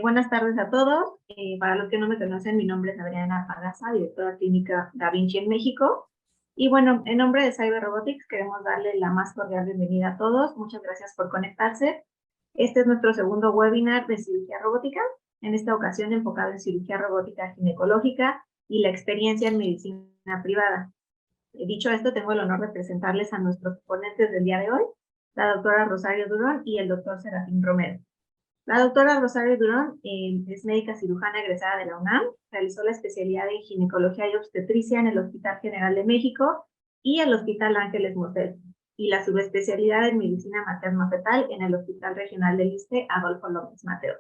Buenas tardes a todos. Para los que no me conocen, mi nombre es Adriana Pagaza, directora clínica Da Vinci en México. Y bueno, en nombre de Cyber Robotics queremos darle la más cordial bienvenida a todos. Muchas gracias por conectarse. Este es nuestro segundo webinar de cirugía robótica, en esta ocasión enfocado en cirugía robótica ginecológica y la experiencia en medicina privada. Dicho esto, tengo el honor de presentarles a nuestros ponentes del día de hoy, la doctora Rosario Durón y el doctor Serafín Romero. La doctora Rosario Durón es médica cirujana egresada de la UNAM, realizó la especialidad en ginecología y obstetricia en el Hospital General de México y el Hospital Ángeles Mosel, y la subespecialidad en medicina materno-fetal en el Hospital Regional del Iste Adolfo López Mateo.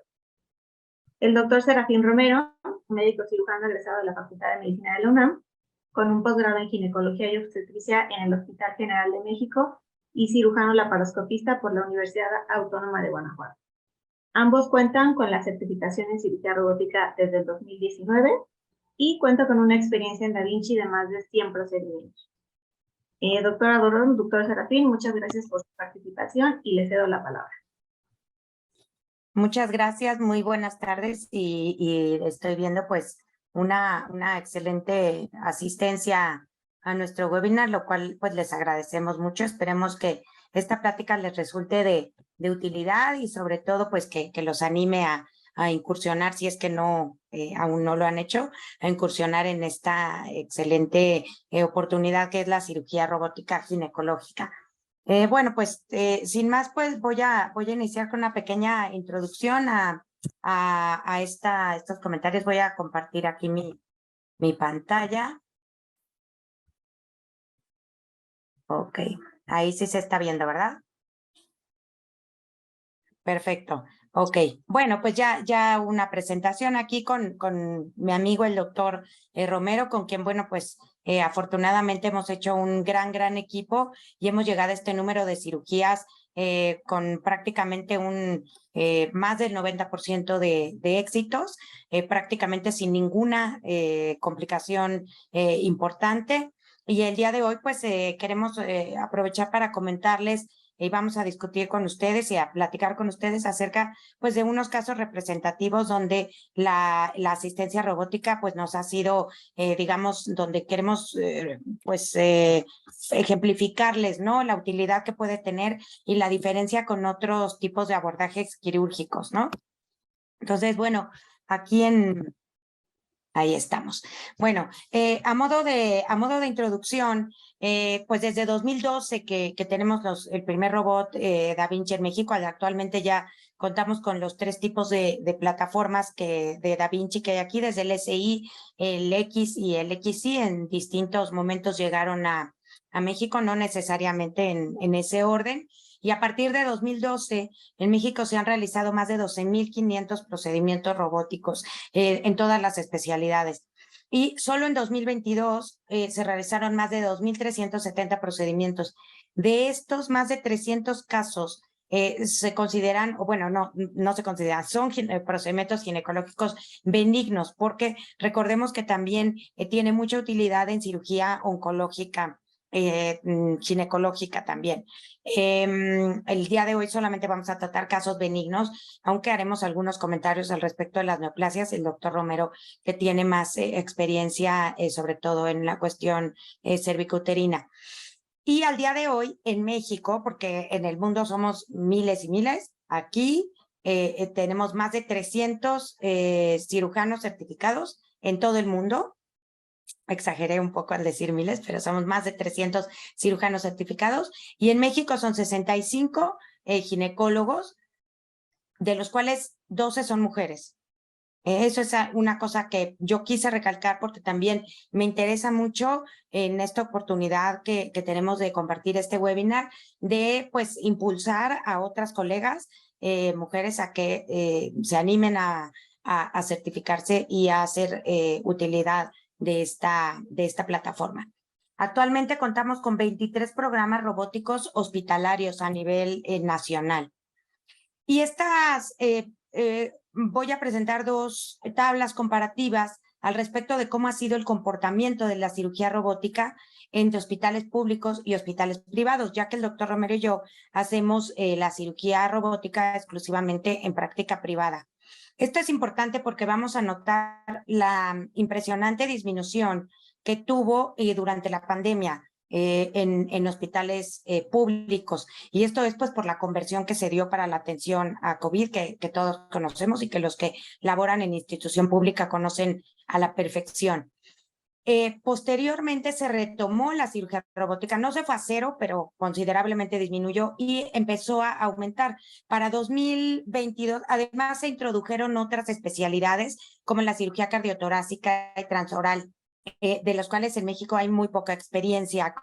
El doctor Serafín Romero, médico cirujano egresado de la Facultad de Medicina de la UNAM, con un posgrado en ginecología y obstetricia en el Hospital General de México y cirujano laparoscopista por la Universidad Autónoma de Guanajuato. Ambos cuentan con la certificación en cirugía robótica desde el 2019 y cuentan con una experiencia en Da Vinci de más de 100 procedimientos. Doctora Durón, doctor Serafín, muchas gracias por su participación y les cedo la palabra. Muchas gracias, muy buenas tardes y estoy viendo pues una excelente asistencia a nuestro webinar, lo cual pues les agradecemos mucho. Esperemos que esta plática les resulte de utilidad y sobre todo pues que los anime a incursionar, si es que no aún no lo han hecho, a incursionar en esta excelente oportunidad que es la cirugía robótica ginecológica. Bueno, pues sin más, pues voy a iniciar con una pequeña introducción a estos comentarios. Voy a compartir aquí mi pantalla. Ok, ahí sí se está viendo, ¿verdad? Perfecto. Ok, bueno, pues ya una presentación aquí con mi amigo el doctor Romero, con quien, bueno, pues afortunadamente hemos hecho un gran equipo y hemos llegado a este número de cirugías con prácticamente más del 90% de éxitos, prácticamente sin ninguna complicación importante. Y el día de hoy, pues queremos aprovechar para comentarles y vamos a discutir con ustedes y a platicar con ustedes acerca pues de unos casos representativos donde la asistencia robótica pues nos ha sido digamos donde queremos ejemplificarles, ¿no? La utilidad que puede tener y la diferencia con otros tipos de abordajes quirúrgicos, ¿no? Entonces, bueno, aquí ahí estamos. Bueno, a modo de introducción, pues desde 2012 que tenemos el primer robot Da Vinci en México, actualmente ya contamos con los 3 tipos de plataformas de Da Vinci que hay aquí, desde el SI, el X y el XI, en distintos momentos llegaron a México, no necesariamente en ese orden. Y a partir de 2012, en México se han realizado más de 12,500 procedimientos robóticos en todas las especialidades. Y solo en 2022 se realizaron más de 2,370 procedimientos. De estos, más de 300 casos se consideran, o bueno, no se consideran, son procedimientos ginecológicos benignos, porque recordemos que también tiene mucha utilidad en cirugía oncológica, ginecológica también. El día de hoy solamente vamos a tratar casos benignos, aunque haremos algunos comentarios al respecto de las neoplasias. El doctor Romero, que tiene más experiencia, sobre todo en la cuestión cervicouterina. Y al día de hoy, en México, porque en el mundo somos miles y miles, aquí tenemos más de 300 cirujanos certificados en todo el mundo. Exageré un poco al decir miles, pero somos más de 300 cirujanos certificados y en México son 65 ginecólogos, de los cuales 12 son mujeres. Eso es una cosa que yo quise recalcar porque también me interesa mucho en esta oportunidad que tenemos de compartir este webinar, de pues impulsar a otras colegas, mujeres, a que se animen a certificarse y a hacer utilidad de esta plataforma. Actualmente contamos con 23 programas robóticos hospitalarios a nivel nacional. Y voy a presentar 2 tablas comparativas al respecto de cómo ha sido el comportamiento de la cirugía robótica entre hospitales públicos y hospitales privados, ya que el doctor Romero y yo hacemos la cirugía robótica exclusivamente en práctica privada. Esto es importante porque vamos a notar la impresionante disminución que tuvo durante la pandemia en hospitales públicos. Y esto es pues por la conversión que se dio para la atención a COVID, que todos conocemos y que los que laboran en institución pública conocen a la perfección. Posteriormente se retomó la cirugía robótica, no se fue a cero, pero considerablemente disminuyó y empezó a aumentar. Para 2022, además se introdujeron otras especialidades como la cirugía cardiotorácica y transoral, de los cuales en México hay muy poca experiencia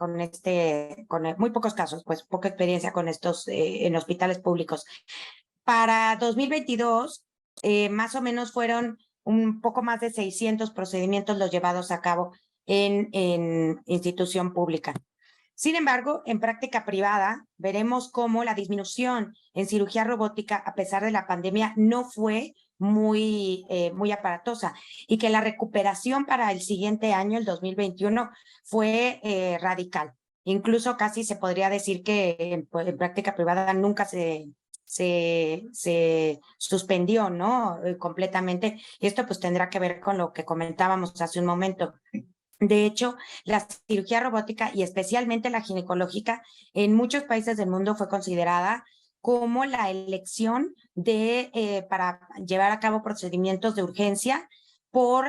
muy pocos casos, pues poca experiencia con estos en hospitales públicos. Para 2022, más o menos fueron un poco más de 600 procedimientos los llevados a cabo en institución pública. Sin embargo, en práctica privada, veremos cómo la disminución en cirugía robótica, a pesar de la pandemia, no fue muy aparatosa y que la recuperación para el siguiente año, el 2021, fue radical. Incluso casi se podría decir que en práctica privada nunca se suspendió, ¿no? Completamente. Y esto pues tendrá que ver con lo que comentábamos hace un momento. De hecho, la cirugía robótica y especialmente la ginecológica en muchos países del mundo fue considerada como la elección para llevar a cabo procedimientos de urgencia por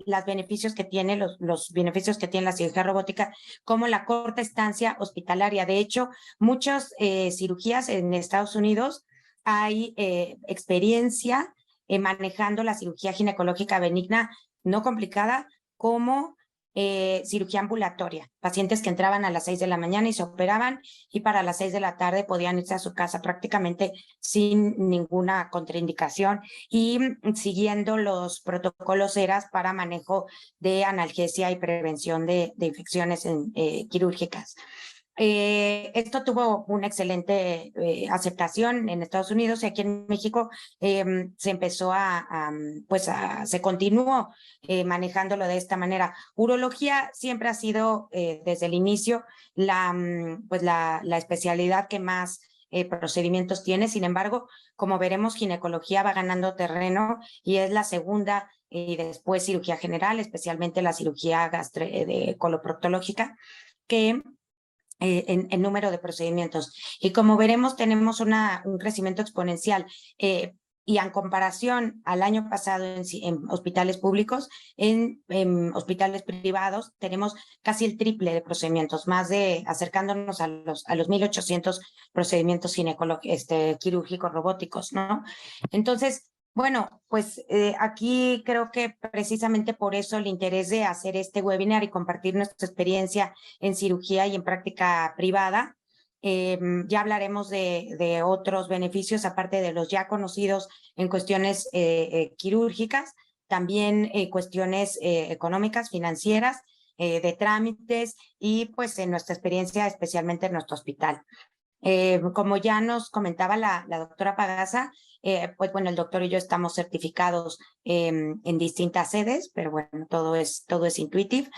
los beneficios que tiene los beneficios que tiene la cirugía robótica, como la corta estancia hospitalaria. De hecho, muchas cirugías en Estados Unidos hay experiencia manejando la cirugía ginecológica benigna no complicada como cirugía ambulatoria, pacientes que entraban a las 6 de la mañana y se operaban y para las 6 de la tarde podían irse a su casa prácticamente sin ninguna contraindicación y siguiendo los protocolos ERAS para manejo de analgesia y prevención de infecciones quirúrgicas. Esto tuvo una excelente aceptación en Estados Unidos y aquí en México se empezó se continuó manejándolo de esta manera. Urología siempre ha sido desde el inicio la especialidad que más procedimientos tiene. Sin embargo, como veremos, ginecología va ganando terreno y es la segunda y después cirugía general, especialmente la cirugía coloproctológica, que en número de procedimientos. Y como veremos, tenemos un crecimiento exponencial. Y en comparación al año pasado en hospitales públicos, en hospitales privados, tenemos casi el triple de procedimientos, acercándonos a los 1,800 procedimientos quirúrgicos robóticos, ¿no? Entonces, bueno, pues aquí creo que precisamente por eso el interés de hacer este webinar y compartir nuestra experiencia en cirugía y en práctica privada. Ya hablaremos de otros beneficios, aparte de los ya conocidos en cuestiones quirúrgicas, también cuestiones económicas, financieras, de trámites y pues en nuestra experiencia, especialmente en nuestro hospital. Como ya nos comentaba la doctora Pagasa, pues bueno, el doctor y yo estamos certificados en distintas sedes, pero bueno, todo es Intuitive.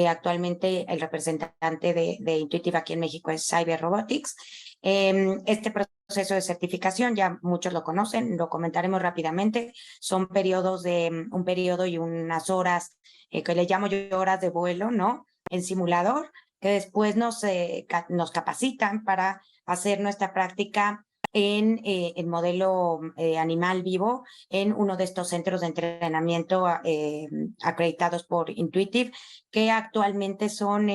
Actualmente el representante de Intuitive aquí en México es Cyber Robotics. Este proceso de certificación ya muchos lo conocen, lo comentaremos rápidamente. Son periodos un periodo y unas horas que le llamo yo horas de vuelo, ¿no? En simulador, que después nos capacitan para hacer nuestra práctica en el modelo animal vivo en uno de estos centros de entrenamiento acreditados por Intuitive, que actualmente son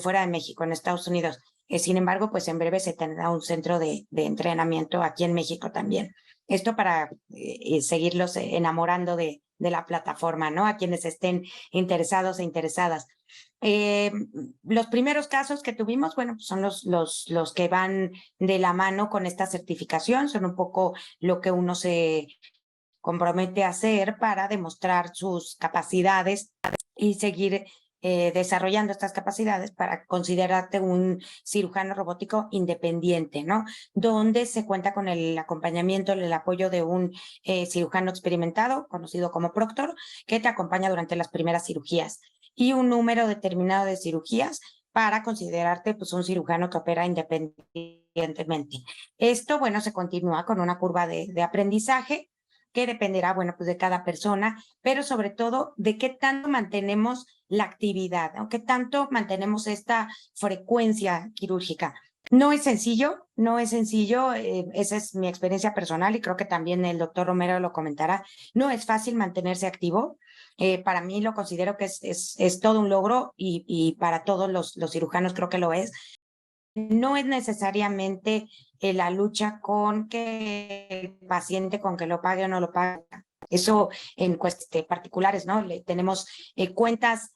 fuera de México, en Estados Unidos. Sin embargo, pues en breve se tendrá un centro de entrenamiento aquí en México también. Esto para seguirlos enamorando de la plataforma, ¿no? A quienes estén interesados e interesadas. Los primeros casos que tuvimos, bueno, pues son los que van de la mano con esta certificación, son un poco lo que uno se compromete a hacer para demostrar sus capacidades y seguir desarrollando estas capacidades para considerarte un cirujano robótico independiente, ¿no? Donde se cuenta con el acompañamiento, el apoyo de un cirujano experimentado, conocido como proctor, que te acompaña durante las primeras cirugías y un número determinado de cirugías para considerarte pues un cirujano que opera independientemente. Esto, bueno, se continúa con una curva de aprendizaje que dependerá, bueno, pues de cada persona, pero sobre todo de qué tanto mantenemos la actividad, ¿no? Qué tanto mantenemos esta frecuencia quirúrgica. No es sencillo, no es sencillo, esa es mi experiencia personal y creo que también el doctor Romero lo comentará. No es fácil mantenerse activo. Para mí lo considero que es todo un logro y para todos los cirujanos creo que lo es. No es necesariamente la lucha con que el paciente, con que lo pague o no lo pague. Eso en particulares, ¿no? Tenemos cuentas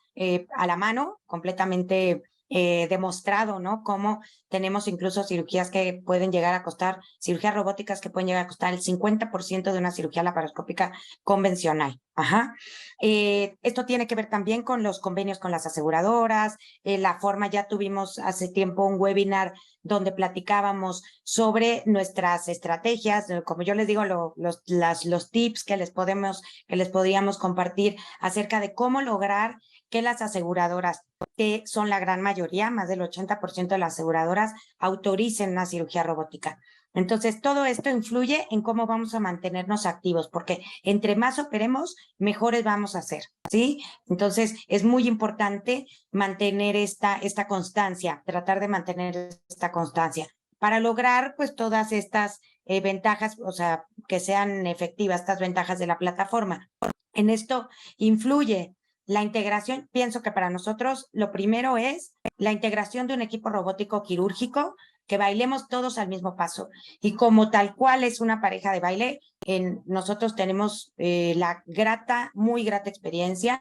a la mano, completamente demostrado, ¿no? Cómo tenemos incluso cirugías que pueden llegar a costar, cirugías robóticas que pueden llegar a costar el 50% de una cirugía laparoscópica convencional. Ajá. Esto tiene que ver también con los convenios con las aseguradoras, la forma, ya tuvimos hace tiempo un webinar donde platicábamos sobre nuestras estrategias, como yo les digo, los tips que les podríamos compartir acerca de cómo lograr que las aseguradoras, que son la gran mayoría, más del 80% de las aseguradoras, autoricen una cirugía robótica. Entonces, todo esto influye en cómo vamos a mantenernos activos, porque entre más operemos, mejores vamos a ser, ¿sí? Entonces, es muy importante mantener esta constancia, tratar de mantener esta constancia para lograr, pues, todas estas ventajas, o sea, que sean efectivas, estas ventajas de la plataforma. En esto influye la integración. Pienso que para nosotros lo primero es la integración de un equipo robótico quirúrgico, que bailemos todos al mismo paso. Y como tal cual es una pareja de baile, nosotros tenemos la muy grata experiencia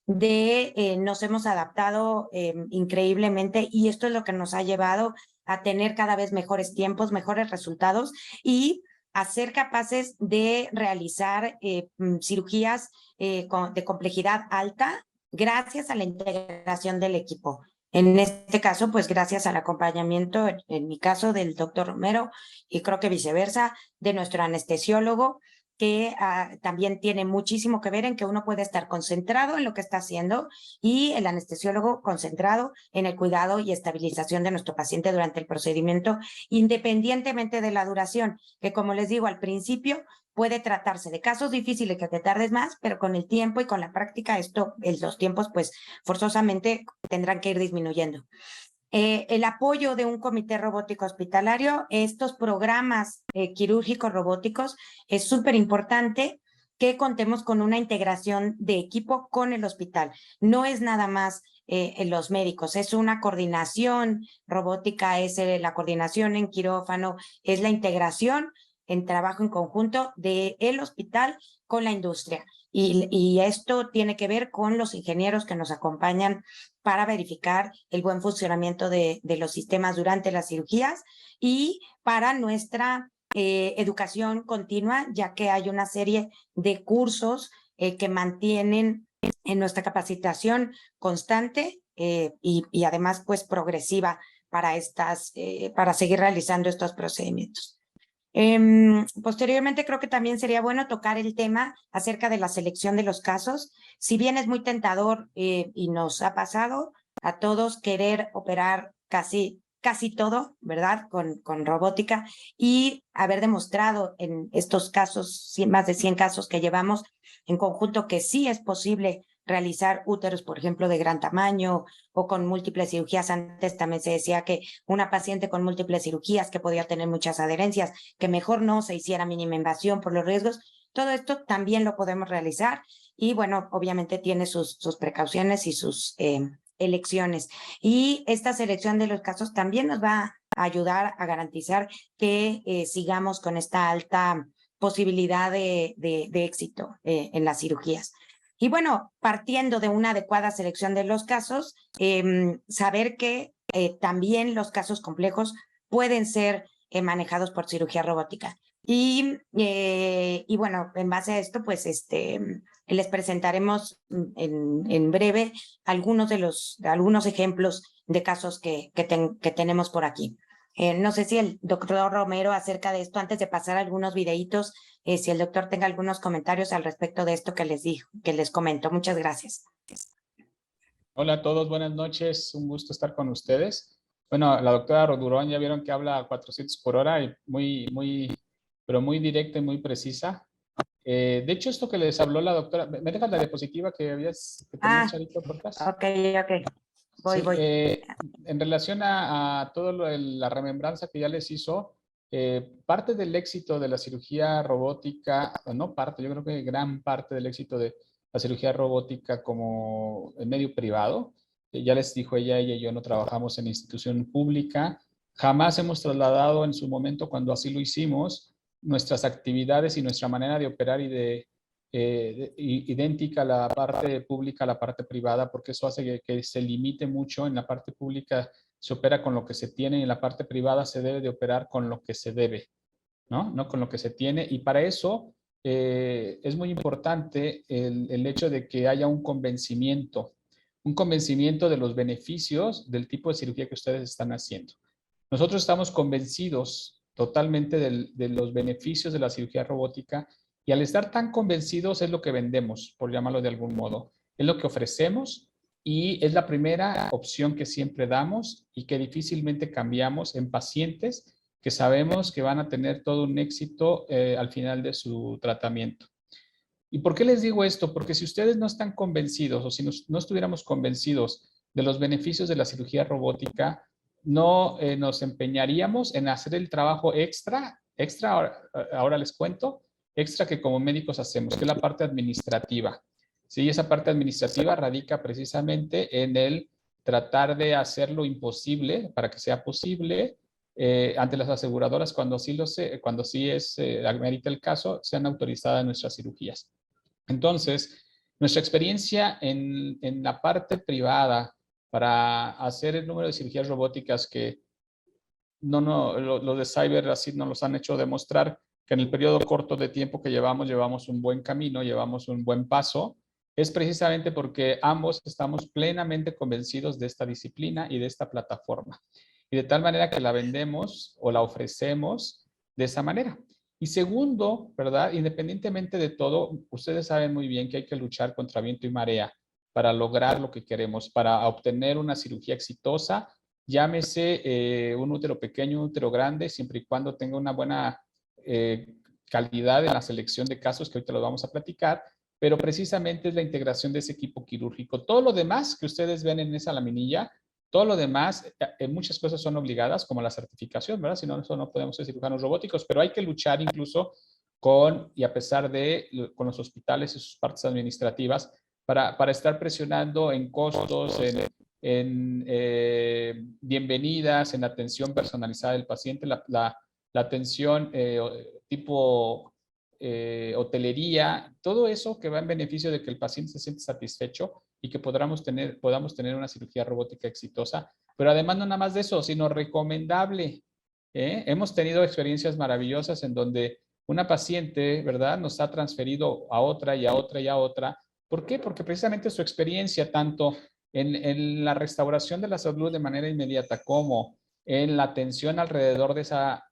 de nos hemos adaptado increíblemente y esto es lo que nos ha llevado a tener cada vez mejores tiempos, mejores resultados y a ser capaces de realizar cirugías de complejidad alta gracias a la integración del equipo. En este caso, pues gracias al acompañamiento, en mi caso, del doctor Romero y creo que viceversa, de nuestro anestesiólogo, que también tiene muchísimo que ver en que uno puede estar concentrado en lo que está haciendo y el anestesiólogo concentrado en el cuidado y estabilización de nuestro paciente durante el procedimiento, independientemente de la duración, que como les digo al principio, puede tratarse de casos difíciles que te tardes más, pero con el tiempo y con la práctica, los tiempos pues forzosamente tendrán que ir disminuyendo. El apoyo de un comité robótico hospitalario, estos programas quirúrgicos robóticos, es súper importante que contemos con una integración de equipo con el hospital. No es nada más en los médicos, es una coordinación robótica, es la coordinación en quirófano, es la integración en trabajo en conjunto del hospital con la industria. Y esto tiene que ver con los ingenieros que nos acompañan para verificar el buen funcionamiento de los sistemas durante las cirugías y para nuestra educación continua, ya que hay una serie de cursos que mantienen en nuestra capacitación constante y además pues progresiva para seguir realizando estos procedimientos. Posteriormente creo que también sería bueno tocar el tema acerca de la selección de los casos. Si bien es muy tentador y nos ha pasado a todos querer operar casi todo, ¿verdad? Con robótica y haber demostrado en estos casos, más de 100 casos que llevamos en conjunto, que sí es posible realizar úteros, por ejemplo, de gran tamaño o con múltiples cirugías. Antes también se decía que una paciente con múltiples cirugías que podía tener muchas adherencias, que mejor no se hiciera mínima invasión por los riesgos. Todo esto también lo podemos realizar y bueno, obviamente tiene sus precauciones y sus elecciones. Y esta selección de los casos también nos va a ayudar a garantizar que sigamos con esta alta posibilidad de éxito en las cirugías. Y bueno, partiendo de una adecuada selección de los casos, saber que también los casos complejos pueden ser manejados por cirugía robótica. Y bueno, en base a esto, pues les presentaremos en breve algunos ejemplos de casos que tenemos por aquí. No sé si el doctor Romero acerca de esto, antes de pasar algunos videitos, si el doctor tenga algunos comentarios al respecto de esto que les comento. Muchas gracias. Hola a todos, buenas noches. Un gusto estar con ustedes. Bueno, la doctora Rodurón ya vieron que habla a 400 por hora y pero muy directa y muy precisa. De hecho, esto que les habló la doctora, ¿me dejas la diapositiva que tenías, Charito, por favor? Ok, ok. Voy, Sí, voy. en relación a todo la remembranza que ya les hizo, parte del éxito de la cirugía robótica, o no parte, yo creo que gran parte del éxito de la cirugía robótica como en medio privado, ya les dijo ella y yo no trabajamos en institución pública, jamás hemos trasladado en su momento, cuando así lo hicimos, nuestras actividades y nuestra manera de operar y de idéntica a la parte pública a la parte privada, porque eso hace que se limite mucho. En la parte pública se opera con lo que se tiene y en la parte privada se debe de operar con lo que se debe, ¿no? No con lo que se tiene. Y para eso es muy importante el hecho de que haya un convencimiento de los beneficios del tipo de cirugía que ustedes están haciendo. Nosotros estamos convencidos totalmente de los beneficios de la cirugía robótica y al estar tan convencidos es lo que vendemos, por llamarlo de algún modo. Es lo que ofrecemos y es la primera opción que siempre damos y que difícilmente cambiamos en pacientes que sabemos que van a tener todo un éxito al final de su tratamiento. ¿Y por qué les digo esto? Porque si ustedes no están convencidos o si no estuviéramos convencidos de los beneficios de la cirugía robótica, no nos empeñaríamos en hacer el trabajo extra ahora les cuento, extra que como médicos hacemos, que es la parte administrativa. Sí, esa parte administrativa radica precisamente en el tratar de hacer lo imposible para que sea posible ante las aseguradoras cuando sí amerita el caso, sean autorizadas nuestras cirugías. Entonces, nuestra experiencia en la parte privada para hacer el número de cirugías robóticas que los de Cyber así nos los han hecho demostrar que en el periodo corto de tiempo que llevamos un buen camino, llevamos un buen paso, es precisamente porque ambos estamos plenamente convencidos de esta disciplina y de esta plataforma. Y de tal manera que la vendemos o la ofrecemos de esa manera. Y segundo, ¿verdad? Independientemente de todo, ustedes saben muy bien que hay que luchar contra viento y marea para lograr lo que queremos, para obtener una cirugía exitosa, llámese un útero pequeño, un útero grande, siempre y cuando tenga una buena calidad en la selección de casos, que ahorita lo vamos a platicar, pero precisamente es la integración de ese equipo quirúrgico. Todo lo demás que ustedes ven en esa laminilla, todo lo demás, muchas cosas son obligadas, como la certificación, ¿verdad? Si no, no podemos ser cirujanos robóticos, pero hay que luchar incluso y a pesar con los hospitales y sus partes administrativas, para estar presionando en costos, en bienvenidas, en atención personalizada del paciente, la atención tipo hotelería, todo eso que va en beneficio de que el paciente se siente satisfecho y que podamos tener una cirugía robótica exitosa. Pero además no nada más de eso, sino recomendable. Hemos tenido experiencias maravillosas en donde una paciente, ¿verdad?, nos ha transferido a otra y a otra y a otra. ¿Por qué? Porque precisamente su experiencia, tanto en la restauración de la salud de manera inmediata como en la atención alrededor de esa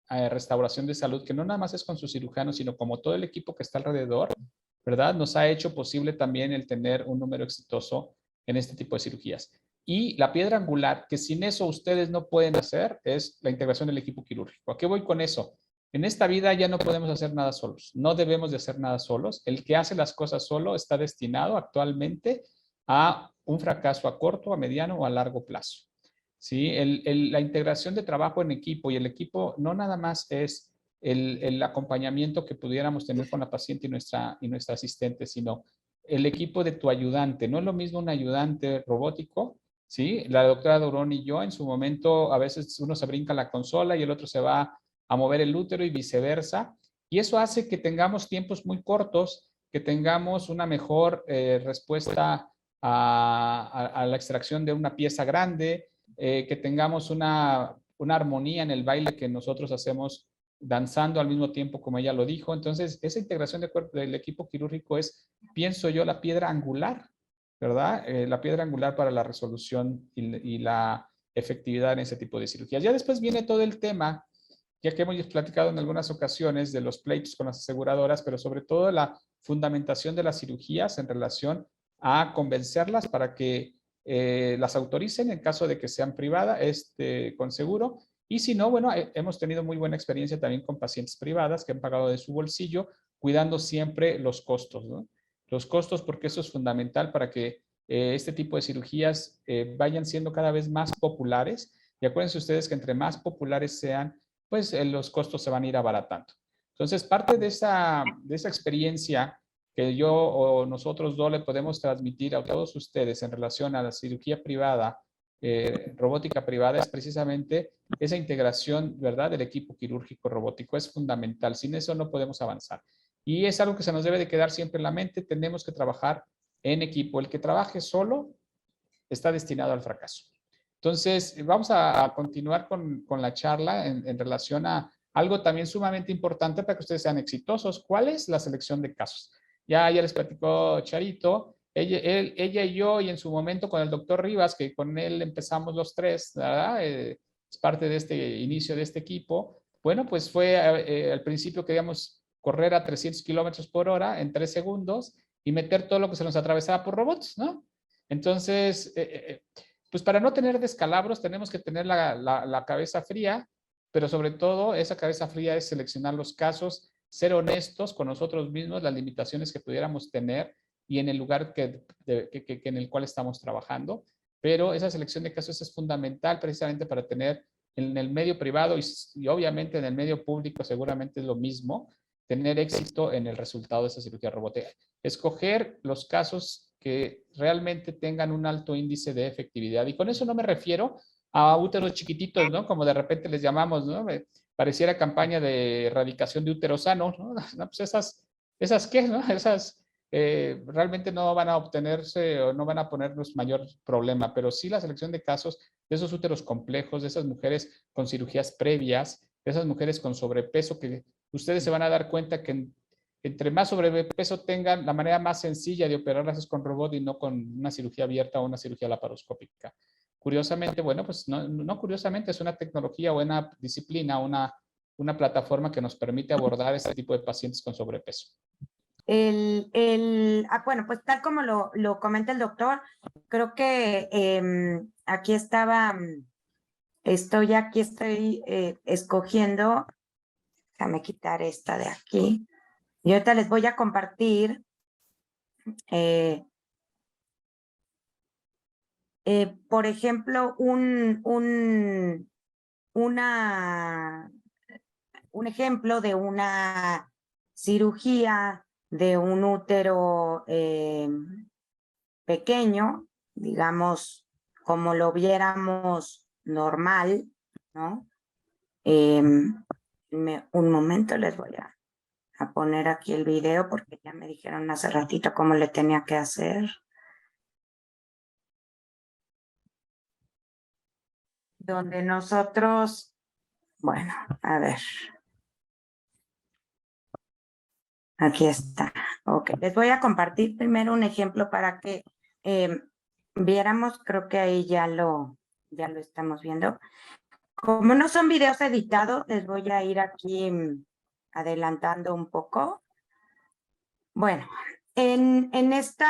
restauración de salud, que no nada más es con su cirujano, sino como todo el equipo que está alrededor, ¿verdad? Nos ha hecho posible también el tener un número exitoso en este tipo de cirugías. Y la piedra angular, que sin eso ustedes no pueden hacer, es la integración del equipo quirúrgico. ¿A qué voy con eso? En esta vida ya no podemos hacer nada solos, no debemos de hacer nada solos. El que hace las cosas solo está destinado actualmente a un fracaso a corto, a mediano o a largo plazo. ¿Sí? La integración de trabajo en equipo, y el equipo no nada más es el acompañamiento que pudiéramos tener con la paciente y nuestra asistente, sino el equipo de tu ayudante. No es lo mismo un ayudante robótico, ¿sí? La doctora Durón y yo en su momento, a veces uno se brinca la consola y el otro se va a mover el útero y viceversa, y eso hace que tengamos tiempos muy cortos, que tengamos una mejor respuesta a la extracción de una pieza grande, que tengamos una armonía en el baile que nosotros hacemos danzando al mismo tiempo, como ella lo dijo. Entonces, esa integración del equipo quirúrgico es, pienso yo, la piedra angular, ¿verdad? La piedra angular para la resolución y la efectividad en ese tipo de cirugías. Ya después viene todo el tema, ya que hemos platicado en algunas ocasiones de los pleitos con las aseguradoras, pero sobre todo la fundamentación de las cirugías en relación a convencerlas para que las autoricen en caso de que sean privadas, con seguro. Y si no, bueno, hemos tenido muy buena experiencia también con pacientes privadas que han pagado de su bolsillo cuidando siempre los costos, ¿no? Los costos, porque eso es fundamental para que este tipo de cirugías vayan siendo cada vez más populares. Y acuérdense ustedes que entre más populares sean, pues los costos se van a ir abaratando. Entonces, parte de esa experiencia que yo o nosotros dos le podemos transmitir a todos ustedes en relación a la cirugía privada, robótica privada, es precisamente esa integración, ¿verdad?, del equipo quirúrgico robótico. Es fundamental. Sin eso no podemos avanzar. Y es algo que se nos debe de quedar siempre en la mente. Tenemos que trabajar en equipo. El que trabaje solo está destinado al fracaso. Entonces, vamos a continuar con la charla en relación a algo también sumamente importante para que ustedes sean exitosos. ¿Cuál es la selección de casos? Ya les platicó Charito, ella y yo, y en su momento con el doctor Rivas, que con él empezamos los tres, ¿verdad? Es parte de este inicio de este equipo. Bueno, pues fue al principio queríamos correr a 300 kilómetros por hora en 3 segundos y meter todo lo que se nos atravesaba por robots, ¿no? Entonces, pues para no tener descalabros tenemos que tener la cabeza fría, pero sobre todo esa cabeza fría es seleccionar los casos, ser honestos con nosotros mismos, las limitaciones que pudiéramos tener y en el lugar en el cual estamos trabajando. Pero esa selección de casos es fundamental precisamente para tener en el medio privado y obviamente en el medio público seguramente es lo mismo, tener éxito en el resultado de esa cirugía robótica. Escoger los casos que realmente tengan un alto índice de efectividad. Y con eso no me refiero a úteros chiquititos, ¿no? Como de repente les llamamos, ¿no? Pareciera campaña de erradicación de útero sano, ¿no? No, pues esas ¿qué, no? Esas realmente no van a obtenerse o no van a ponernos mayor problema, pero sí la selección de casos de esos úteros complejos, de esas mujeres con cirugías previas, de esas mujeres con sobrepeso, que ustedes se van a dar cuenta que entre más sobrepeso tengan, la manera más sencilla de operarlas es con robot y no con una cirugía abierta o una cirugía laparoscópica. Curiosamente, bueno, pues no curiosamente, es una tecnología o una disciplina, una plataforma que nos permite abordar este tipo de pacientes con sobrepeso. Bueno, pues tal como lo comenta el doctor, creo que aquí estoy escogiendo, déjame quitar esta de aquí, y ahorita les voy a compartir por ejemplo, un ejemplo de una cirugía de un útero pequeño, digamos, como lo viéramos normal, ¿no? Un momento, les voy a poner aquí el video porque ya me dijeron hace ratito cómo le tenía que hacer. Donde nosotros, bueno, a ver. Aquí está. Ok, les voy a compartir primero un ejemplo para que viéramos, creo que ahí ya lo estamos viendo. Como no son videos editados, les voy a ir aquí adelantando un poco. Bueno, en este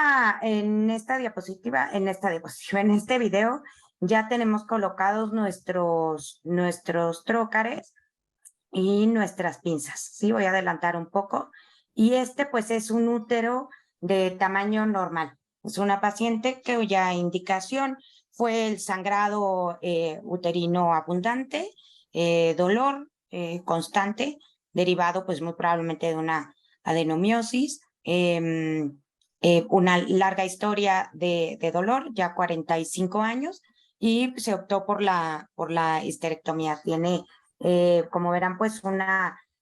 video, ya tenemos colocados nuestros trócares y nuestras pinzas. Sí, voy a adelantar un poco. Y pues es un útero de tamaño normal. Es una paciente cuya indicación fue el sangrado uterino abundante, dolor constante, derivado pues muy probablemente de una adenomiosis, una larga historia de dolor, ya 45 años, y se optó por la histerectomía. Tiene, como verán, pues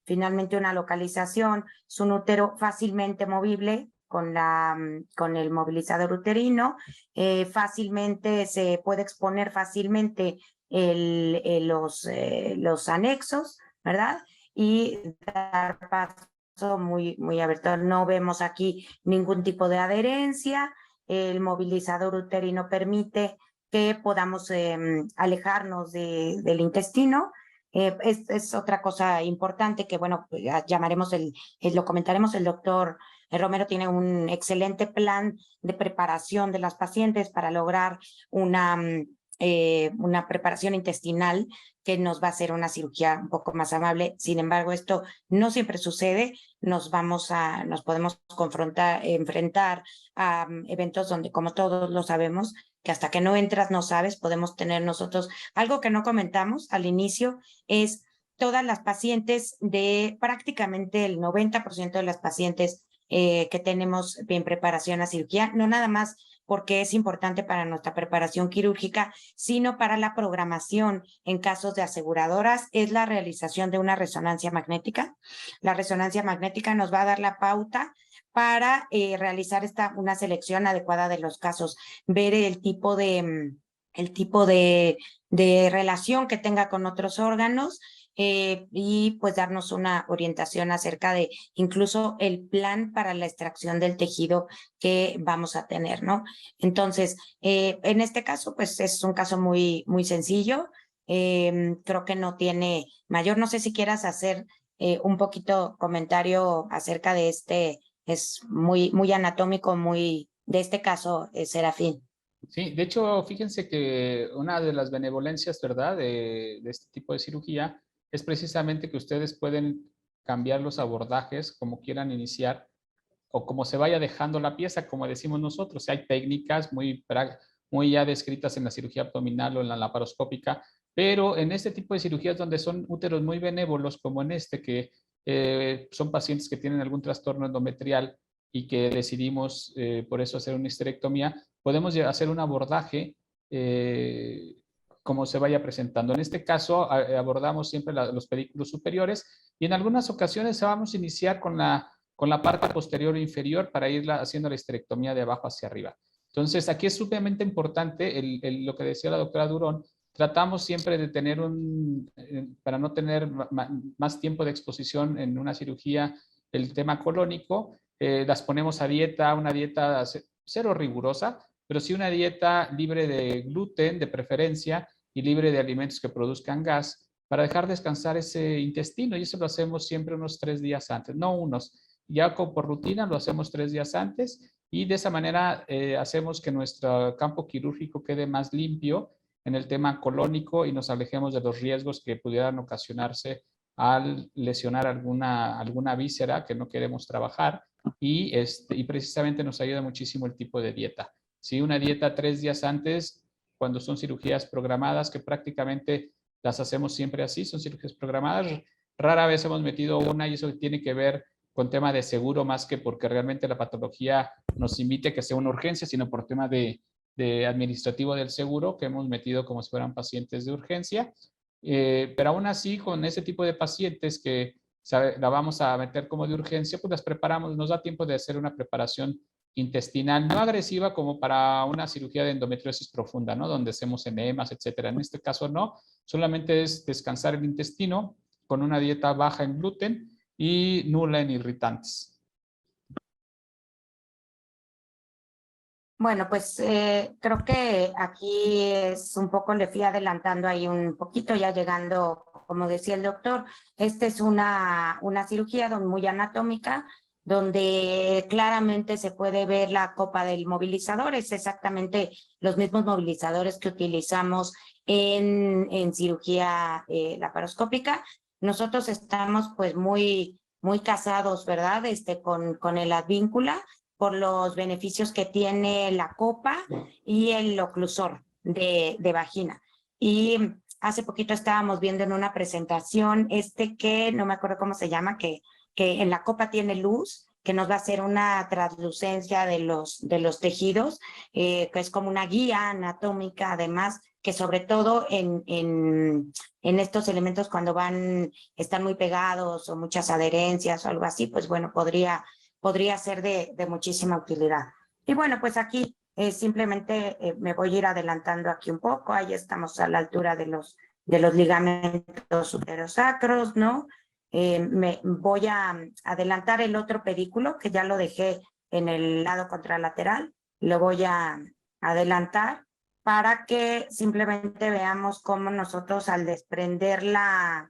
finalmente una localización, es un útero fácilmente movible con el movilizador uterino, fácilmente se puede exponer fácilmente los anexos, ¿verdad? Y dar paso muy abierto. No vemos aquí ningún tipo de adherencia. El movilizador uterino permite que podamos alejarnos del intestino. Es otra cosa importante que, bueno, llamaremos lo comentaremos. El doctor Romero tiene un excelente plan de preparación de las pacientes para lograr una una preparación intestinal que nos va a hacer una cirugía un poco más amable. Sin embargo, esto no siempre sucede. Nos podemos enfrentar a eventos donde, como todos lo sabemos, que hasta que no entras no sabes, podemos tener nosotros. Algo que no comentamos al inicio es todas las pacientes, de prácticamente el 90% de las pacientes que tenemos en preparación a cirugía, no nada más porque es importante para nuestra preparación quirúrgica, sino para la programación en casos de aseguradoras, es la realización de una resonancia magnética. La resonancia magnética nos va a dar la pauta para realizar una selección adecuada de los casos, ver el tipo de relación que tenga con otros órganos, y pues darnos una orientación acerca de incluso el plan para la extracción del tejido que vamos a tener, ¿no? Entonces, en este caso, pues es un caso muy, muy sencillo. Creo que no tiene mayor. No sé si quieras hacer un poquito comentario acerca de es muy, muy anatómico, muy de este caso, Serafín. Sí, de hecho, fíjense que una de las benevolencias, ¿verdad?, de este tipo de cirugía es precisamente que ustedes pueden cambiar los abordajes como quieran iniciar o como se vaya dejando la pieza, como decimos nosotros. Hay técnicas muy ya descritas en la cirugía abdominal o en la laparoscópica, pero en este tipo de cirugías donde son úteros muy benévolos, como en este, que son pacientes que tienen algún trastorno endometrial y que decidimos por eso hacer una histerectomía, podemos hacer un abordaje como se vaya presentando. En este caso, abordamos siempre los pedículos superiores y en algunas ocasiones vamos a iniciar con la parte posterior e inferior para ir haciendo la histerectomía de abajo hacia arriba. Entonces, aquí es sumamente importante lo que decía la doctora Durón. Tratamos siempre de tener para no tener más tiempo de exposición en una cirugía, el tema colónico, las ponemos a dieta, una dieta cero rigurosa, pero sí una dieta libre de gluten, de preferencia, y libre de alimentos que produzcan gas, para dejar descansar ese intestino, y eso lo hacemos siempre unos 3 días antes, no unos. Ya por rutina lo hacemos 3 días antes, y de esa manera hacemos que nuestro campo quirúrgico quede más limpio en el tema colónico y nos alejemos de los riesgos que pudieran ocasionarse al lesionar alguna víscera que no queremos trabajar, y precisamente nos ayuda muchísimo el tipo de dieta. Si una dieta 3 días antes, cuando son cirugías programadas, que prácticamente las hacemos siempre así, son cirugías programadas, rara vez hemos metido una, y eso tiene que ver con tema de seguro más que porque realmente la patología nos invite a que sea una urgencia, sino por tema de administrativo del seguro, que hemos metido como si fueran pacientes de urgencia. Pero aún así, con ese tipo de pacientes que la vamos a meter como de urgencia, pues las preparamos, nos da tiempo de hacer una preparación intestinal, no agresiva como para una cirugía de endometriosis profunda, ¿no?, donde hacemos enemas, etcétera. En este caso no, solamente es descansar el intestino con una dieta baja en gluten y nula en irritantes. Bueno, pues creo que aquí es un poco, le fui adelantando ahí un poquito, ya llegando, como decía el doctor, esta es una cirugía muy anatómica, donde claramente se puede ver la copa del movilizador, es exactamente los mismos movilizadores que utilizamos en cirugía laparoscópica. Nosotros estamos pues muy casados, ¿verdad? Con el advíncula, por los beneficios que tiene la copa y el oclusor de vagina. Y hace poquito estábamos viendo en una presentación que no me acuerdo cómo se llama, que en la copa tiene luz, que nos va a hacer una translucencia de los tejidos, que es como una guía anatómica, además, que sobre todo en estos elementos cuando están muy pegados o muchas adherencias o algo así, pues bueno, podría ser de muchísima utilidad. Y bueno, pues aquí simplemente me voy a ir adelantando aquí un poco. Ahí estamos a la altura de los ligamentos uterosacros, ¿no? Me voy a adelantar el otro pedículo, que ya lo dejé en el lado contralateral. Lo voy a adelantar para que simplemente veamos cómo nosotros al desprenderla,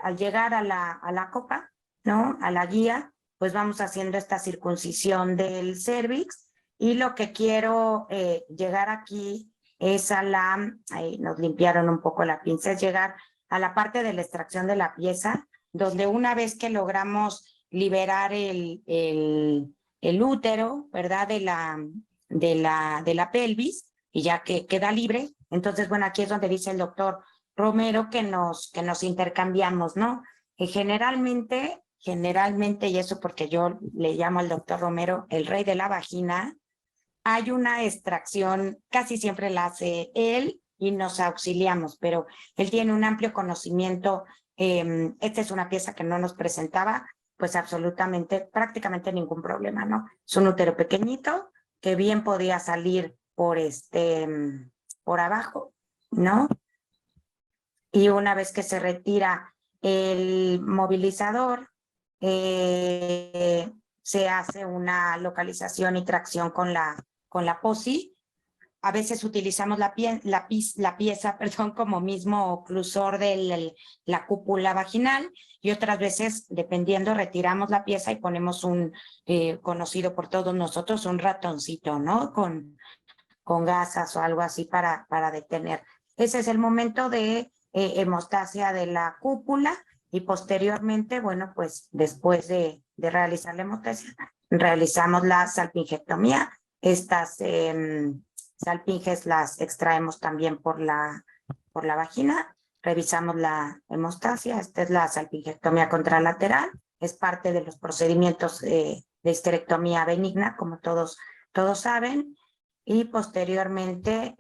al llegar a la copa, ¿no?, a la guía, pues vamos haciendo esta circuncisión del cérvix, y lo que quiero llegar aquí ahí nos limpiaron un poco la pinza, es llegar a la parte de la extracción de la pieza, donde una vez que logramos liberar el útero, ¿verdad? De la pelvis, y ya que queda libre, entonces, bueno, aquí es donde dice el doctor Romero que nos intercambiamos, ¿no? Y generalmente, y eso porque yo le llamo al doctor Romero el rey de la vagina, hay una extracción, casi siempre la hace él y nos auxiliamos, pero él tiene un amplio conocimiento. Esta es una pieza que no nos presentaba, pues absolutamente, prácticamente ningún problema, ¿no? Es un útero pequeñito que bien podía salir por abajo, ¿no? Y una vez que se retira el movilizador, se hace una localización y tracción con la POSI. A veces utilizamos la pieza como mismo oclusor de la cúpula vaginal, y otras veces, dependiendo, retiramos la pieza y ponemos un conocido por todos nosotros, un ratoncito, ¿no? Con gasas o algo así para detener. Ese es el momento de hemostasia de la cúpula, y posteriormente, bueno, pues después de realizar la hemostasia, realizamos la salpingectomía. Estas salpinges las extraemos también por la vagina, revisamos la hemostasia. Esta es la salpingectomía contralateral, es parte de los procedimientos de histerectomía benigna, como todos saben. Y posteriormente,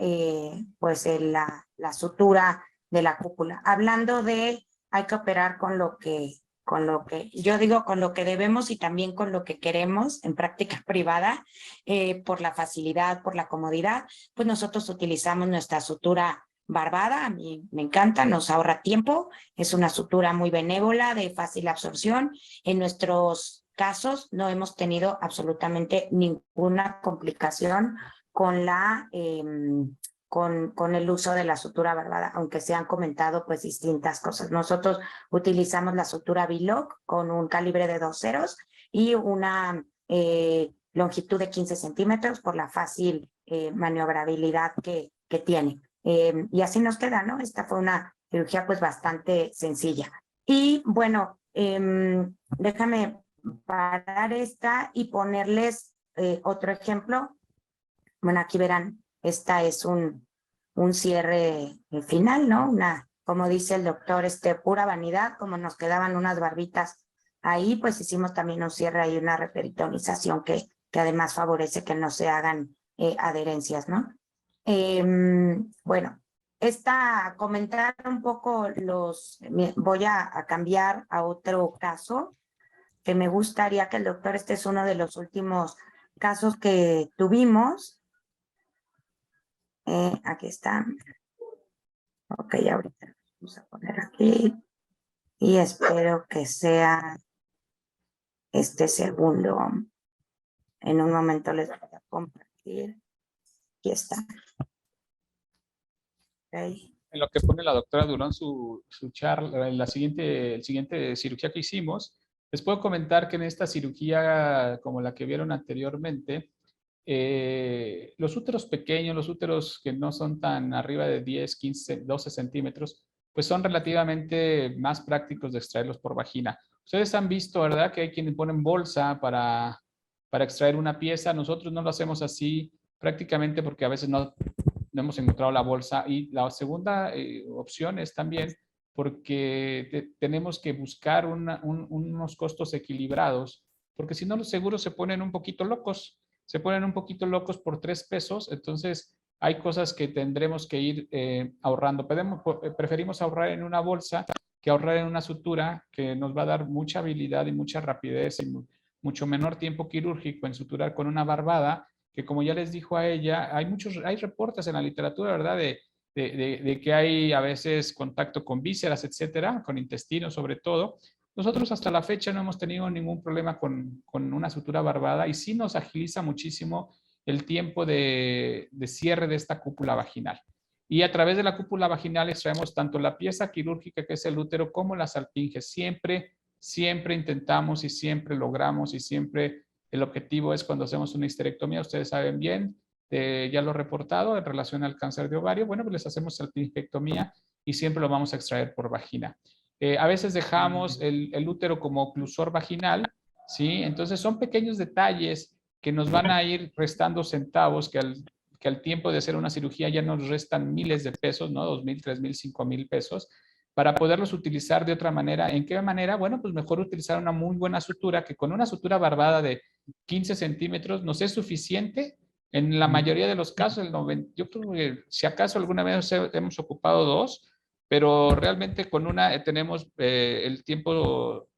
pues la sutura de la cúpula. Hablando de, hay que operar con lo que yo digo, con lo que debemos y también con lo que queremos en práctica privada, por la facilidad, por la comodidad, pues nosotros utilizamos nuestra sutura barbada. A mí me encanta, nos ahorra tiempo, es una sutura muy benévola, de fácil absorción. En nuestros casos no hemos tenido absolutamente ninguna complicación con con el uso de la sutura barbada, aunque se han comentado pues distintas cosas. Nosotros utilizamos la sutura Biloc con un calibre de 2 ceros y una longitud de 15 centímetros por la fácil maniobrabilidad que tiene. Y así nos queda, ¿no? Esta fue una cirugía pues bastante sencilla. Y bueno, déjame parar esta y ponerles otro ejemplo. Bueno, aquí verán, esta es un cierre final, ¿no? Como dice el doctor, pura vanidad, como nos quedaban unas barbitas ahí, pues hicimos también un cierre y una reperitonización que además favorece que no se hagan adherencias, ¿no? Bueno, comentar un poco voy a cambiar a otro caso que me gustaría que el doctor, este es uno de los últimos casos que tuvimos. Aquí está. Ok, ahorita vamos a poner aquí. Y espero que sea este segundo. En un momento les voy a compartir. Aquí está. Okay. En lo que pone la doctora Durán su charla, el siguiente cirugía que hicimos, les puedo comentar que en esta cirugía, como la que vieron anteriormente, los úteros pequeños, los úteros que no son tan arriba de 10, 15, 12 centímetros, pues son relativamente más prácticos de extraerlos por vagina. Ustedes han visto, ¿verdad?, que hay quienes ponen bolsa para extraer una pieza. Nosotros no lo hacemos así prácticamente porque a veces no hemos encontrado la bolsa. Y la segunda opción es también porque tenemos que buscar unos costos equilibrados, porque si no los seguros se ponen un poquito locos. Se ponen un poquito locos por 3 pesos, entonces hay cosas que tendremos que ir ahorrando. Preferimos ahorrar en una bolsa que ahorrar en una sutura, que nos va a dar mucha habilidad y mucha rapidez y mucho menor tiempo quirúrgico en suturar con una barbada, que como ya les dijo a ella, hay reportes en la literatura, ¿verdad?, de que hay a veces contacto con vísceras, etcétera, con intestinos sobre todo. Nosotros hasta la fecha no hemos tenido ningún problema con una sutura barbada, y sí nos agiliza muchísimo el tiempo de cierre de esta cúpula vaginal. Y a través de la cúpula vaginal extraemos tanto la pieza quirúrgica, que es el útero, como las salpinges. Siempre intentamos y siempre logramos, y siempre el objetivo es, cuando hacemos una histerectomía, ustedes saben bien, ya lo reportado en relación al cáncer de ovario, bueno, pues les hacemos salpingectomía y siempre lo vamos a extraer por vagina. A veces dejamos el útero como oclusor vaginal, ¿sí? Entonces son pequeños detalles que nos van a ir restando centavos, que al tiempo de hacer una cirugía ya nos restan miles de pesos, ¿no? 2,000, 3,000, 5,000 pesos, para poderlos utilizar de otra manera. ¿En qué manera? Bueno, pues mejor utilizar una muy buena sutura, que con una sutura barbada de 15 centímetros nos es suficiente. En la mayoría de los casos, yo creo que si acaso alguna vez hemos ocupado 2, pero realmente con una tenemos el tiempo,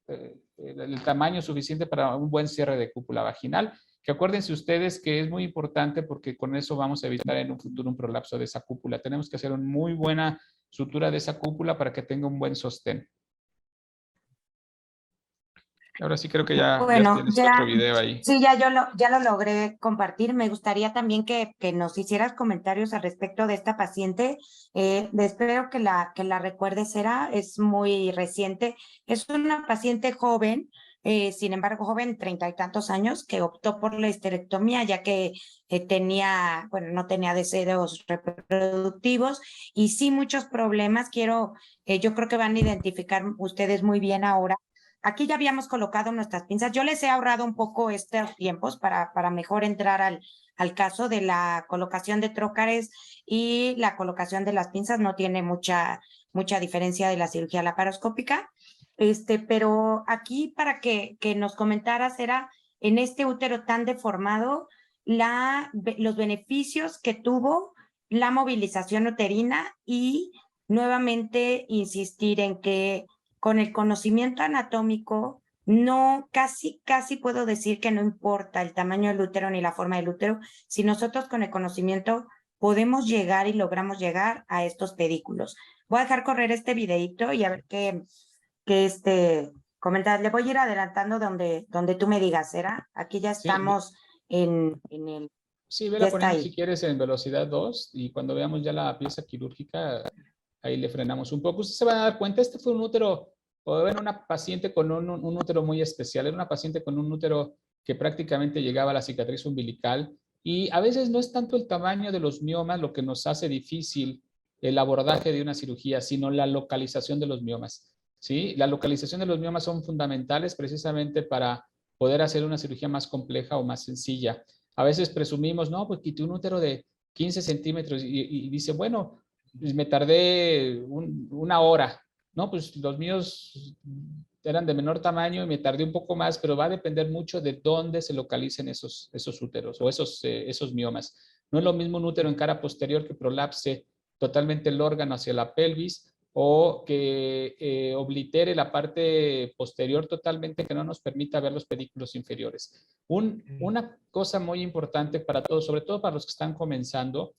el tamaño suficiente para un buen cierre de cúpula vaginal, que acuérdense ustedes que es muy importante porque con eso vamos a evitar en un futuro un prolapso de esa cúpula. Tenemos que hacer una muy buena sutura de esa cúpula para que tenga un buen sostén. Ahora sí creo que ya Bueno, tienes otro video ahí. sí, ya lo logré compartir. Me gustaría también que nos hicieras comentarios al respecto de esta paciente. Espero que la recuerdes, es muy reciente. Es una paciente joven, sin embargo, joven, 30 y tantos años, que optó por la histerectomía ya que no tenía deseos reproductivos y sí muchos problemas. Yo creo que van a identificar ustedes muy bien ahora. Aquí ya habíamos colocado nuestras pinzas. Yo les he ahorrado un poco estos tiempos para mejor entrar al caso de la colocación de trócares y la colocación de las pinzas. No tiene mucha diferencia de la cirugía laparoscópica. Pero aquí para que nos comentaras era en este útero tan deformado los beneficios que tuvo la movilización uterina y nuevamente insistir en que con el conocimiento anatómico, casi puedo decir que no importa el tamaño del útero ni la forma del útero, si nosotros con el conocimiento podemos llegar y logramos llegar a estos pedículos. Voy a dejar correr este videito y a ver qué comentar. Le voy a ir adelantando donde tú me digas, Aquí ya estamos en el... Sí, vela poniendo si quieres en velocidad 2 y cuando veamos ya la pieza quirúrgica, ahí le frenamos un poco. Usted se va a dar cuenta, este fue un útero, o era una paciente con un útero muy especial, era una paciente con un útero que prácticamente llegaba a la cicatriz umbilical y a veces no es tanto el tamaño de los miomas lo que nos hace difícil el abordaje de una cirugía, sino la localización de los miomas. ¿Sí? La localización de los miomas son fundamentales precisamente para poder hacer una cirugía más compleja o más sencilla. A veces presumimos, no, pues quité un útero de 15 centímetros y dice, bueno, pues me tardé una hora, ¿no? Pues los míos eran de menor tamaño y me tardé un poco más, pero va a depender mucho de dónde se localicen esos úteros o esos miomas. No es lo mismo un útero en cara posterior que prolapse totalmente el órgano hacia la pelvis o que oblitere la parte posterior totalmente que no nos permita ver los pedículos inferiores. Una cosa muy importante para todos, sobre todo para los que están comenzando,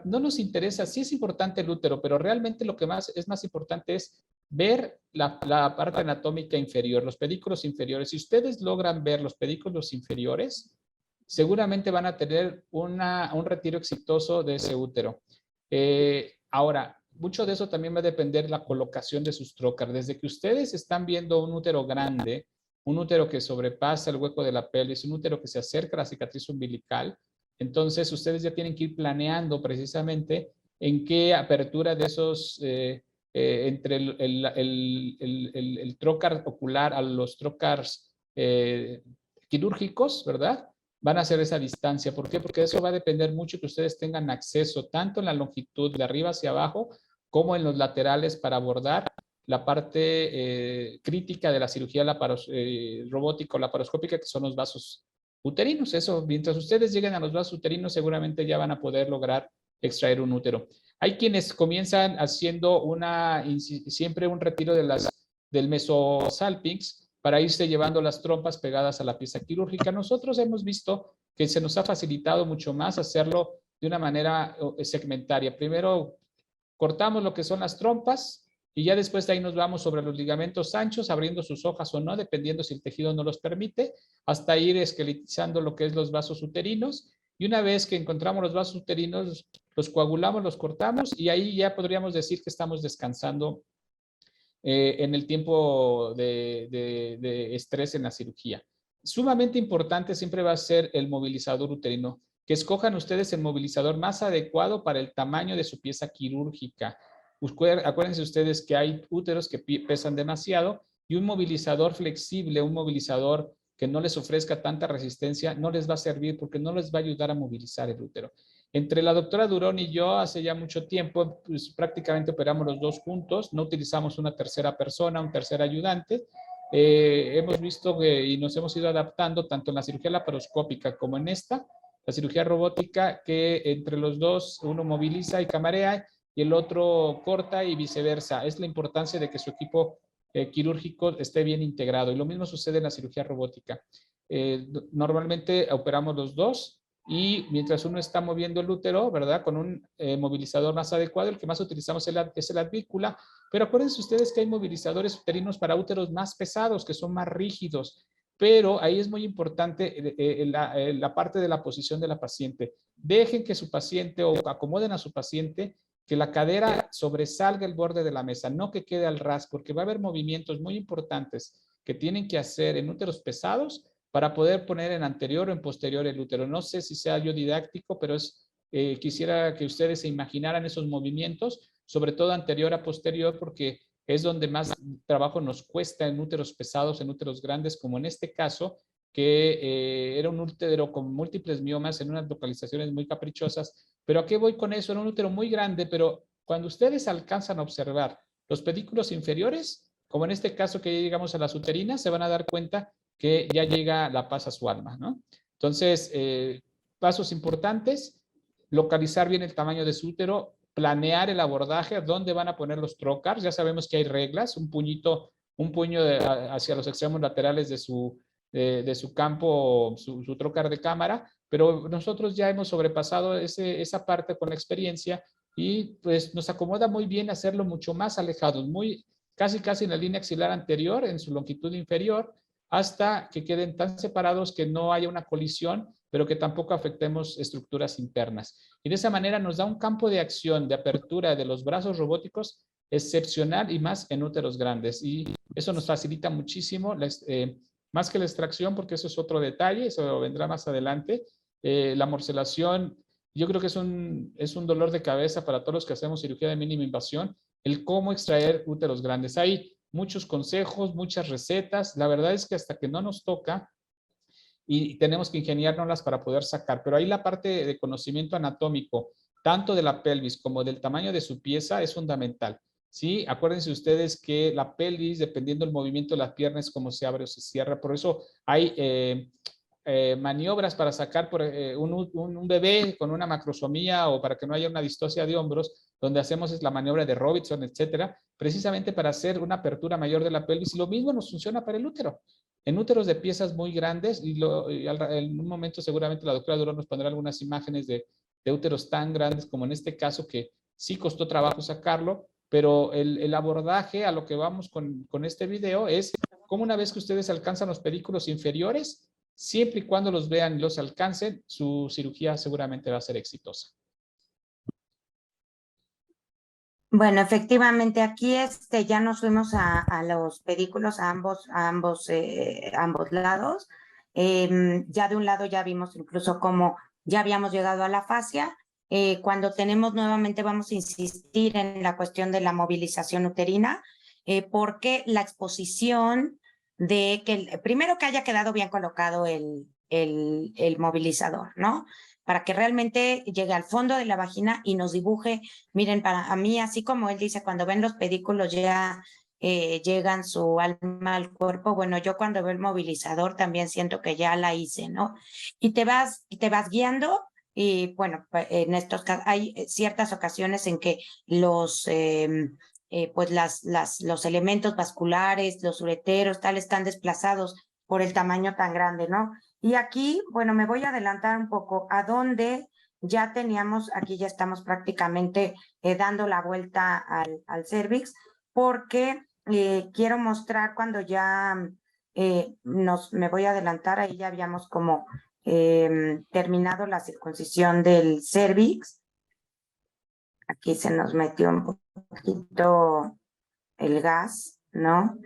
no nos interesa, sí es importante el útero, pero realmente lo que es más importante es ver la parte anatómica inferior, los pedículos inferiores. Si ustedes logran ver los pedículos inferiores, seguramente van a tener un retiro exitoso de ese útero. Ahora, mucho de eso también va a depender la colocación de sus trócar. Desde que ustedes están viendo un útero grande, un útero que sobrepasa el hueco de la pelvis, un útero que se acerca a la cicatriz umbilical, entonces ustedes ya tienen que ir planeando precisamente en qué apertura de esos, entre el trócar ocular a los trócars quirúrgicos, ¿verdad? Van a hacer esa distancia. ¿Por qué? Porque eso va a depender mucho que ustedes tengan acceso tanto en la longitud de arriba hacia abajo como en los laterales para abordar la parte crítica de la cirugía robótica o laparoscópica, que son los vasos uterinos. Eso, mientras ustedes lleguen a los vasos uterinos, seguramente ya van a poder lograr extraer un útero. Hay quienes comienzan haciendo siempre un retiro del mesosalpinx para irse llevando las trompas pegadas a la pieza quirúrgica. Nosotros hemos visto que se nos ha facilitado mucho más hacerlo de una manera segmentaria. Primero cortamos lo que son las trompas y ya después de ahí nos vamos sobre los ligamentos anchos, abriendo sus hojas o no, dependiendo si el tejido no los permite, hasta ir esqueletizando lo que es los vasos uterinos. Y una vez que encontramos los vasos uterinos, los coagulamos, los cortamos y ahí ya podríamos decir que estamos descansando en el tiempo de estrés en la cirugía. Sumamente importante siempre va a ser el movilizador uterino. que escojan ustedes el movilizador más adecuado para el tamaño de su pieza quirúrgica. Acuérdense ustedes que hay úteros que pesan demasiado y un movilizador flexible, un movilizador que no les ofrezca tanta resistencia, no les va a servir porque no les va a ayudar a movilizar el útero. Entre la doctora Durón y yo, hace ya mucho tiempo, pues prácticamente operamos los dos juntos, no utilizamos una tercera persona, un tercer ayudante. Hemos visto y nos hemos ido adaptando tanto en la cirugía laparoscópica como en esta, la cirugía robótica, que entre los dos uno moviliza y camarea y el otro corta y viceversa. Es la importancia de que su equipo quirúrgico esté bien integrado. Y lo mismo sucede en la cirugía robótica. Normalmente operamos los dos y mientras uno está moviendo el útero, ¿verdad? Con un movilizador más adecuado, el que más utilizamos es el advíncula, pero acuérdense ustedes que hay movilizadores uterinos para úteros más pesados, que son más rígidos, pero ahí es muy importante la parte de la posición de la paciente. Dejen que su paciente o acomoden a su paciente que la cadera sobresalga el borde de la mesa, no que quede al ras, porque va a haber movimientos muy importantes que tienen que hacer en úteros pesados para poder poner en anterior o en posterior el útero. No sé si sea yo didáctico, pero quisiera que ustedes se imaginaran esos movimientos, sobre todo anterior a posterior, porque es donde más trabajo nos cuesta en úteros pesados, en úteros grandes, como en este caso, que era un útero con múltiples miomas en unas localizaciones muy caprichosas. Pero ¿a qué voy con eso? Era un útero muy grande, pero cuando ustedes alcanzan a observar los pedículos inferiores, como en este caso que ya llegamos a las uterinas, se van a dar cuenta que ya llega la paz a su alma, ¿no? Entonces, pasos importantes, localizar bien el tamaño de su útero, planear el abordaje, dónde van a poner los trocars. Ya sabemos que hay reglas, un puño hacia los extremos laterales de su campo, su trocar de cámara, pero nosotros ya hemos sobrepasado esa parte con la experiencia y pues nos acomoda muy bien hacerlo mucho más alejados, casi en la línea axilar anterior, en su longitud inferior, hasta que queden tan separados que no haya una colisión, pero que tampoco afectemos estructuras internas. Y de esa manera nos da un campo de acción, de apertura de los brazos robóticos excepcional y más en úteros grandes. Y eso nos facilita muchísimo, más que la extracción, porque eso es otro detalle, eso vendrá más adelante. La morcelación, yo creo que es un dolor de cabeza para todos los que hacemos cirugía de mínima invasión, el cómo extraer úteros grandes. Hay muchos consejos, muchas recetas. La verdad es que hasta que no nos toca y tenemos que ingeniárnoslas para poder sacar. Pero ahí la parte de conocimiento anatómico, tanto de la pelvis como del tamaño de su pieza, es fundamental. ¿Sí? Acuérdense ustedes que la pelvis, dependiendo del movimiento de las piernas, cómo se abre o se cierra. Por eso hay maniobras para sacar un bebé con una macrosomía o para que no haya una distocia de hombros, donde hacemos es la maniobra de Robinson, etcétera, precisamente para hacer una apertura mayor de la pelvis. Y lo mismo nos funciona para el útero. En úteros de piezas muy grandes, en un momento seguramente la doctora Durón nos pondrá algunas imágenes de úteros tan grandes como en este caso, que sí costó trabajo sacarlo, pero el abordaje a lo que vamos con este video es cómo una vez que ustedes alcanzan los pedículos inferiores, siempre y cuando los vean y los alcancen, su cirugía seguramente va a ser exitosa. Bueno, efectivamente, aquí ya nos fuimos a los pedículos a ambos lados. Ya de un lado ya vimos incluso cómo ya habíamos llegado a la fascia. Cuando tenemos nuevamente vamos a insistir en la cuestión de la movilización uterina, porque la exposición de que primero que haya quedado bien colocado el movilizador, ¿no? Para que realmente llegue al fondo de la vagina y nos dibuje. Miren, para mí, así como él dice, cuando ven los pedículos ya llegan su alma al cuerpo, bueno, yo cuando veo el movilizador también siento que ya la hice, ¿no? Y te vas guiando y bueno, en estos casos hay ciertas ocasiones en que los elementos vasculares, los ureteros, tal, están desplazados por el tamaño tan grande, ¿no? Y aquí, bueno, me voy a adelantar un poco a donde ya teníamos, aquí ya estamos prácticamente dando la vuelta al cervix, porque quiero mostrar cuando ya me voy a adelantar, ahí ya habíamos como terminado la circuncisión del cervix. Aquí se nos metió un poquito el gas, ¿no?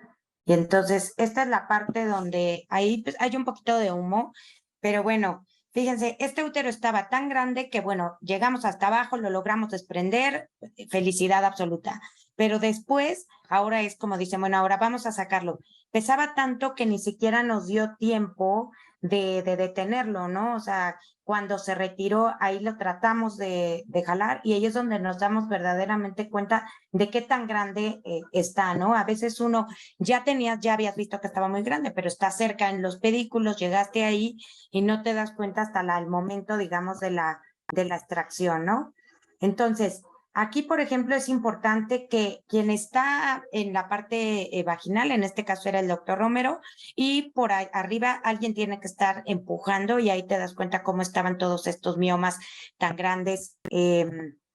Y entonces esta es la parte donde ahí pues, hay un poquito de humo, pero bueno, Fíjense, este útero estaba tan grande que, bueno, llegamos hasta abajo, lo logramos desprender, felicidad absoluta. Pero después, ahora es como dicen, bueno, ahora vamos a sacarlo. Pesaba tanto que ni siquiera nos dio tiempo de detenerlo, ¿no? O sea, cuando se retiró, ahí lo tratamos de jalar y ahí es donde nos damos verdaderamente cuenta de qué tan grande está, ¿no? A veces uno ya habías visto que estaba muy grande, pero está cerca en los pedículos, llegaste ahí y no te das cuenta hasta el momento, digamos, de la extracción, ¿no? Entonces, aquí, por ejemplo, es importante que quien está en la parte vaginal, en este caso era el doctor Romero, y por ahí arriba alguien tiene que estar empujando y ahí te das cuenta cómo estaban todos estos miomas tan grandes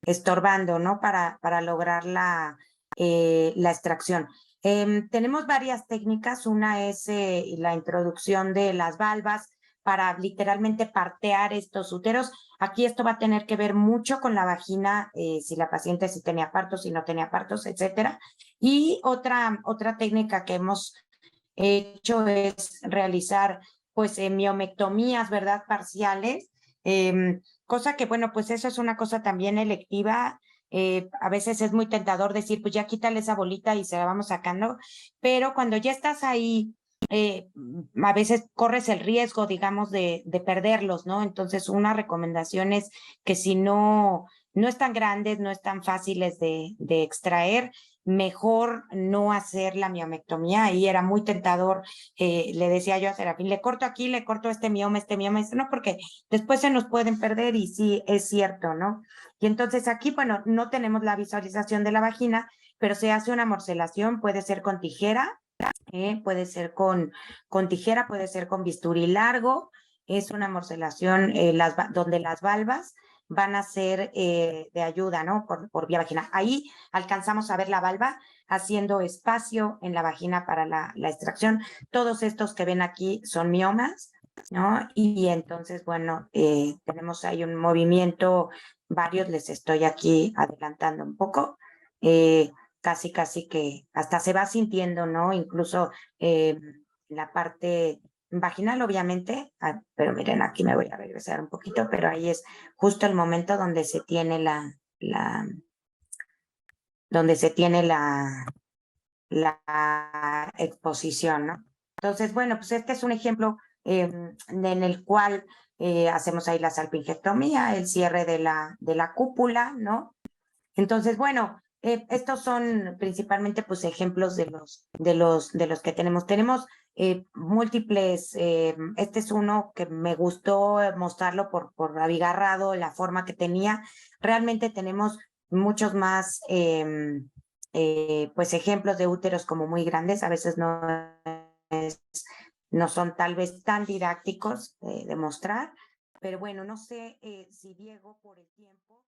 estorbando, ¿no? Para lograr la extracción. Tenemos varias técnicas. Una es la introducción de las valvas para literalmente partear estos úteros. Aquí esto va a tener que ver mucho con la vagina, si la paciente si tenía partos, si no tenía partos, etcétera. Y otra técnica que hemos hecho es realizar pues miomectomías, ¿verdad? Parciales, cosa que bueno, pues eso es una cosa también electiva. A veces es muy tentador decir, pues ya quítale esa bolita y se la vamos sacando, pero cuando ya estás ahí, a veces corres el riesgo, digamos, de perderlos, ¿no? Entonces, una recomendación es que si no están grandes, no están fáciles de extraer, mejor no hacer la miomectomía. Ahí era muy tentador, le decía yo a Serafín, le corto aquí, le corto este mioma, no, porque después se nos pueden perder y sí, es cierto, ¿no? Y entonces aquí, bueno, no tenemos la visualización de la vagina, pero se hace una morcelación, puede ser con tijera, puede ser con tijera, puede ser con bisturí largo, es una morcelación donde las valvas van a ser de ayuda, ¿no? Por vía vaginal. Ahí alcanzamos a ver la valva haciendo espacio en la vagina para la extracción. Todos estos que ven aquí son miomas, ¿no? Y entonces, bueno, tenemos ahí un movimiento, varios les estoy aquí adelantando un poco. Casi que hasta se va sintiendo, ¿no? Incluso la parte vaginal, obviamente, pero miren, aquí me voy a regresar un poquito, pero ahí es justo el momento donde se tiene la exposición, ¿no? Entonces, bueno, pues este es un ejemplo en el cual hacemos ahí la salpingectomía, el cierre de la cúpula, ¿no? Entonces, bueno, estos son principalmente pues ejemplos de los que tenemos. Tenemos múltiples, este es uno que me gustó mostrarlo por abigarrado, la forma que tenía. Realmente tenemos muchos más pues ejemplos de úteros como muy grandes, a veces no son tal vez tan didácticos de mostrar, pero bueno, no sé si Diego por el tiempo.